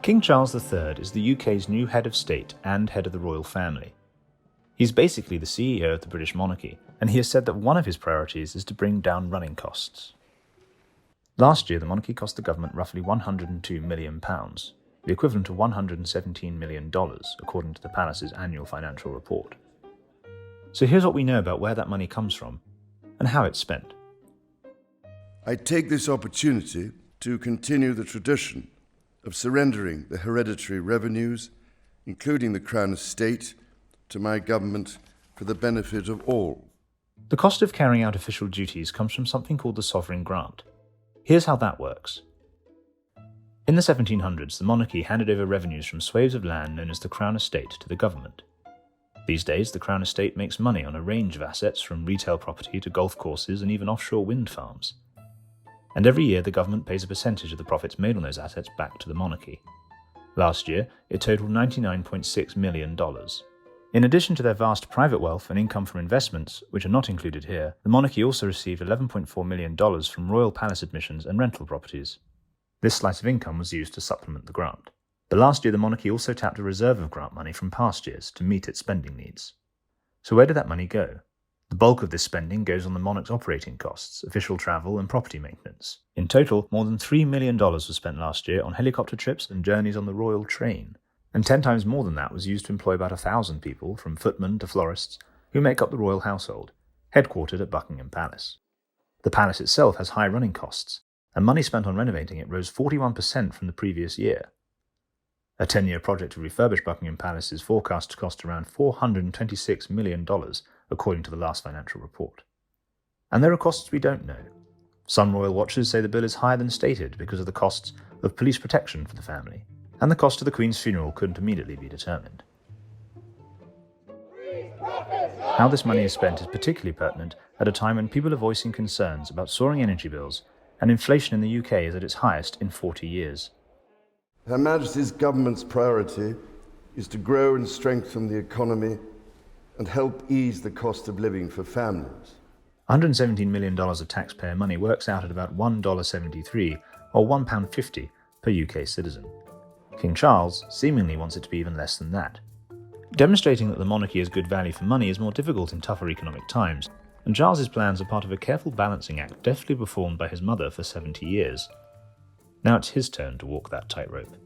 King Charles III is the UK's new head of state and head of the royal family. He's basically the CEO of the British monarchy, and he has said that one of his priorities is to bring down running costs. Last year, the monarchy cost the government roughly £102 million, the equivalent of $117 million, according to the palace's annual financial report. So here's what we know about where that money comes from and how it's spent. I take this opportunity to continue the tradition of surrendering the hereditary revenues, including the Crown Estate, to my government for the benefit of all. The cost of carrying out official duties comes from something called the sovereign grant. Here's how that works. In the 1700s, the monarchy handed over revenues from swathes of land known as the Crown Estate to the government. These days, the Crown Estate makes money on a range of assets from retail property to golf courses and even offshore wind farms. And every year, the government pays a percentage of the profits made on those assets back to the monarchy. Last year, it totaled $99.6 million. In addition to their vast private wealth and income from investments, which are not included here, the monarchy also received $11.4 million from royal palace admissions and rental properties. This slice of income was used to supplement the grant. But last year, the monarchy also tapped a reserve of grant money from past years to meet its spending needs. So where did that money go? The bulk of this spending goes on the monarch's operating costs, official travel and property maintenance. In total, more than $3 million was spent last year on helicopter trips and journeys on the royal train. And 10 times more than that was used to employ about 1,000 people, from footmen to florists, who make up the royal household, headquartered at Buckingham Palace. The palace itself has high running costs, and money spent on renovating it rose 41% from the previous year. A 10-year project to refurbish Buckingham Palace is forecast to cost around $426 million, according to the last financial report. And there are costs we don't know. Some royal watchers say the bill is higher than stated because of the costs of police protection for the family, and the cost of the Queen's funeral couldn't immediately be determined. How this money is spent is particularly pertinent at a time when people are voicing concerns about soaring energy bills, and inflation in the UK is at its highest in 40 years. Her Majesty's government's priority is to grow and strengthen the economy and help ease the cost of living for families. $117 million of taxpayer money works out at about $1.73 or £1.50 per UK citizen. King Charles seemingly wants it to be even less than that. Demonstrating that the monarchy is good value for money is more difficult in tougher economic times, and Charles's plans are part of a careful balancing act deftly performed by his mother for 70 years. Now it's his turn to walk that tightrope.